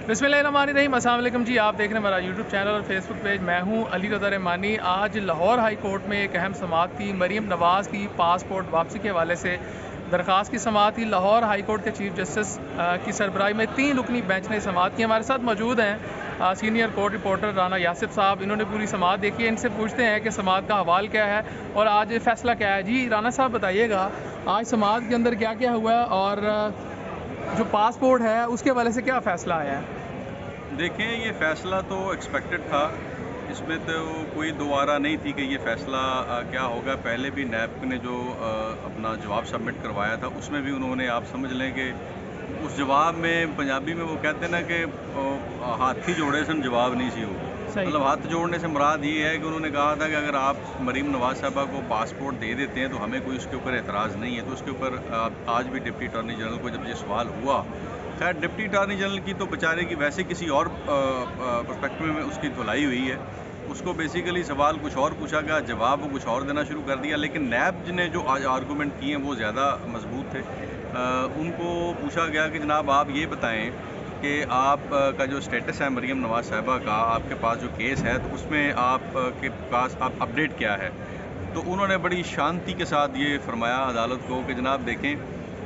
बिस्मिल्लाहिर्रहमानिर्रहीम। अस्सलाम वालेकुम जी, आप देख रहे हैं हमारा यूट्यूब चैनल और फेसबुक पेज। मैं हूं अली रज़ा रहमानी। आज लाहौर हाई कोर्ट में एक अहम समाअत थी। मरीम नवाज़ की पासपोर्ट वापसी के हवाले से दरख्वास्त की समाअत थी। लाहौर हाई कोर्ट के चीफ जस्टिस की सरबराही में 3 रुकनी बेंच ने समाअत की। हमारे साथ मौजूद हैं senior court reporter Rana Yasif साहब। इन्होंने पूरी समाअत देखी है। इनसे पूछते हैं कि समाअत का हवाल क्या है और आज फ़ैसला क्या है। जी राना साहब बताइएगा, आज समाअत के अंदर क्या क्या हुआ है और जो पासपोर्ट है उसके हवाले से क्या फ़ैसला आया है। देखें, ये फ़ैसला तो एक्सपेक्टेड था। इसमें तो कोई दोबारा नहीं थी कि ये फ़ैसला क्या होगा। पहले भी नैब ने जो अपना जवाब सबमिट करवाया था उसमें भी उन्होंने, आप समझ लें कि उस जवाब में पंजाबी में वो कहते हैं ना कि हाथी जोड़े सन जवाब नहीं सी हो। मतलब हाथ जोड़ने से मुराद ये है कि उन्होंने कहा था कि अगर आप मरीम नवाज़ साहबा को पासपोर्ट दे देते हैं तो हमें कोई उसके ऊपर एतराज़ नहीं है। तो उसके ऊपर आज भी डिप्टी अटॉर्नी जनरल को जब ये सवाल हुआ, खैर डिप्टी अटॉर्नी जनरल की तो बेचारे की वैसे किसी और पर्सपेक्टिव में उसकी धुलाई हुई है। उसको बेसिकली सवाल कुछ और पूछा गया, जवाब वो कुछ और देना शुरू कर दिया। लेकिन नैब ने जो आज आर्गूमेंट किए हैं वो ज़्यादा मजबूत थे। उनको पूछा गया कि जनाब आप ये बताएं कि आप का जो स्टेटस है मरीम नवाज़ साहिबा का, आपके पास जो केस है तो उसमें आप के पास आप अपडेट क्या है। तो उन्होंने बड़ी शांति के साथ ये फरमाया अदालत को कि जनाब देखें,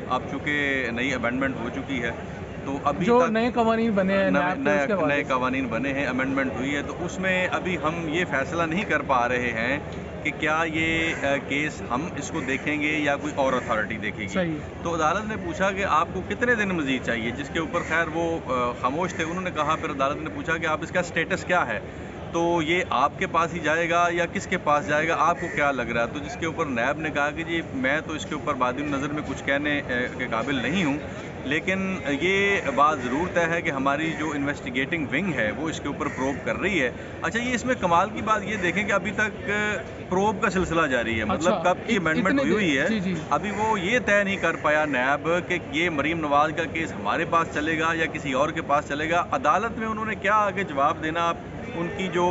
अब चूँकि नई अमेंडमेंट हो चुकी है तो अभी जो तक नए कवानीन बने हैं, नए कवानीन बने हैं, अमेंडमेंट हुई है, तो उसमें अभी हम ये फैसला नहीं कर पा रहे हैं कि क्या ये केस हम इसको देखेंगे या कोई और अथॉरिटी देखेगी। तो अदालत ने पूछा कि आपको कितने दिन मज़ीद चाहिए, जिसके ऊपर खैर वो खामोश थे। उन्होंने कहा, फिर अदालत ने पूछा कि आप इसका स्टेटस क्या है, तो ये आपके पास ही जाएगा या किसके पास जाएगा, आपको क्या लग रहा है। तो जिसके ऊपर नैब ने कहा कि जी मैं तो इसके ऊपर बादिन नज़र में कुछ कहने के काबिल नहीं हूँ, लेकिन ये बात ज़रूर तय है कि हमारी जो इन्वेस्टिगेटिंग विंग है वो इसके ऊपर प्रोब कर रही है। अच्छा, ये इसमें कमाल की बात ये देखें कि अभी तक प्रोब का सिलसिला जारी है। मतलब कब की अमेंडमेंट हुई है, अभी वो ये तय नहीं कर पाया नैब कि ये मरीम नवाज़ का केस हमारे पास चलेगा या किसी और के पास चलेगा। अदालत में उन्होंने क्या आगे जवाब देना, आप उनकी जो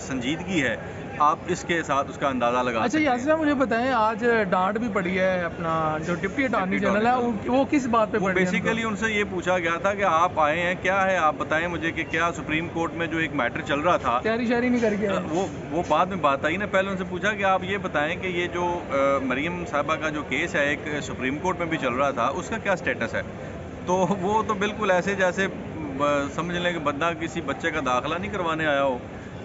संजीदगी है आप इसके साथ उसका अंदाज़ा लगा। अच्छा यासिर साहब, मुझे बताएं, आज डांट भी पड़ी है अपना जो डिप्टी अटॉर्नी जनरल है वो किस बात पे पड़ी है? बेसिकली उनसे ये पूछा गया था कि आप आए हैं, क्या है आप बताएं मुझे कि क्या सुप्रीम कोर्ट में जो एक मैटर चल रहा था, तैयारी शायरी नहीं कर गया वो बाद में बात आई ना। पहले उनसे पूछा कि आप ये बताएं कि ये जो मरीम साहिबा का जो केस है एक सुप्रीम कोर्ट में भी चल रहा था, उसका क्या स्टेटस है। तो वो तो बिल्कुल ऐसे जैसे समझ लें कि बंदा किसी बच्चे का दाखिला नहीं करवाने आया हो।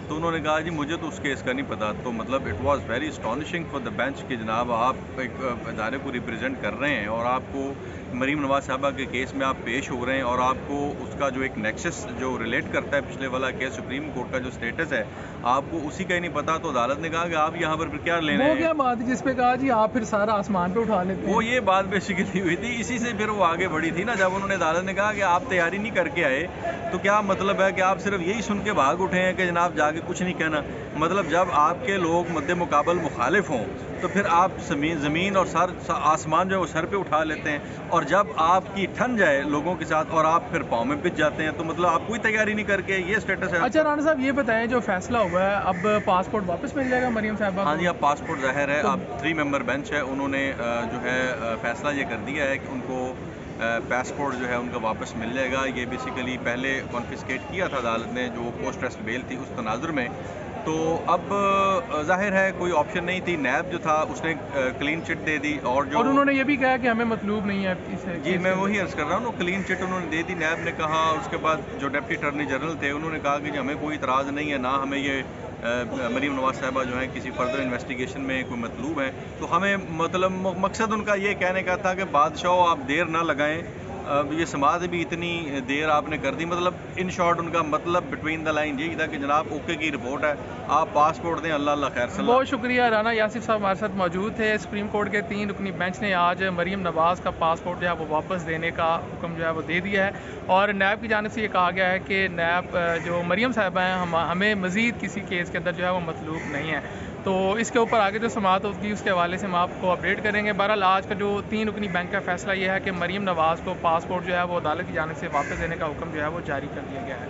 तो उन्होंने कहा जी मुझे तो उस केस का नहीं पता। तो मतलब it was very astonishing for the bench कि जनाब आप एक इदारे को रिप्रेजेंट कर रहे हैं और आपको मरीम नवाज़ साहिबा के केस में आप पेश हो रहे हैं और आपको उसका जो एक नेक्सस जो रिलेट करता है पिछले वाला केस, सुप्रीम कोर्ट का जो स्टेटस है, आपको उसी का ही नहीं पता। तो अदालत ने कहा कि आप यहाँ पर फिर क्या ले रहे हैं। वो क्या बात है जिस पे कहा जी आप फिर सारा आसमान पे उठा लेते हैं। वो ये बात बेसिकली हुई थी, इसी से फिर वो आगे बढ़ी थी ना। जब उन्होंने अदालत ने कहा कि आप तैयारी नहीं करके आए तो क्या मतलब है कि आप सिर्फ यही सुन के भाग उठे हैं कि जनाब जाके कुछ नहीं कहना। मतलब जब आपके लोग मद्दे मुकाबल मुखालिफ हों तो फिर आप ज़मीन और आसमान जो है वो सर पे उठा लेते हैं, और जब आपकी ठन जाए लोगों के साथ और आप फिर पाँव में पिस जाते हैं, तो मतलब आप कोई तैयारी नहीं करके, ये स्टेटस है। अच्छा राना साहब, ये बताएं जो फैसला हुआ है, अब पासपोर्ट वापस मिल जाएगा मरीम साहिबा? हाँ जी, अब पासपोर्ट ज़ाहिर है। अब 3 मेंबर बेंच है, उन्होंने जो है फैसला ये कर दिया है कि उनको पासपोर्ट जो है उनका वापस मिल जाएगा। ये बेसिकली पहले कॉन्फिस्केट किया था अदालत ने जो पोस्ट ट्रस्ट बेल थी उस तनाजुर में। तो अब जाहिर है कोई ऑप्शन नहीं थी। नैब जो था उसने क्लीन चिट दे दी और उन्होंने ये भी कहा कि हमें मतलूब नहीं है इसे। जी मैं वही अर्ज़ कर रहा हूँ, क्लीन चिट उन्होंने दे दी नैब ने कहा। उसके बाद जो डिप्टी अटॉर्नी जनरल थे उन्होंने कहा कि हमें कोई इतराज़ नहीं है, ना हमें ये मरीम नवाज़ साहिबा जो है किसी फर्दर इन्वेस्टिगेशन में कोई मतलूब है। तो हमें मतलब मकसद उनका ये कहने का था कि बादशाह आप देर ना लगाएं, अब ये समाज भी इतनी देर आपने कर दी। मतलब इन शॉर्ट उनका मतलब बिटवीन द लाइन यही था कि जनाब ओके की रिपोर्ट है, आप पासपोर्ट दें, अल्लाह अल्लाह खैर सलाम। बहुत शुक्रिया। राना यासिफ साहब हमारे साथ मौजूद थे। सुप्रीम कोर्ट के 3 रुकनी बेंच ने आज मरीम नवाज़ का पासपोर्ट जो है वो वापस देने का हुक्म जो है वो दे दिया है, और नैब की जानिब से ये कहा गया है कि नैब जो मरीम साहिबा हैं हमें मज़ीद किसी केस के अंदर जो है वो मतलूब नहीं है। तो इसके ऊपर आगे जो समाअत होगी उसके हवाले से हम आपको अपडेट करेंगे। बहरहाल आज का जो 3 रुकनी बेंच का फैसला ये है कि मरीम नवाज़ को पासपोर्ट जो है वो अदालत की जानिब से वापस देने का हुक्म जो है वो जारी कर दिया गया है।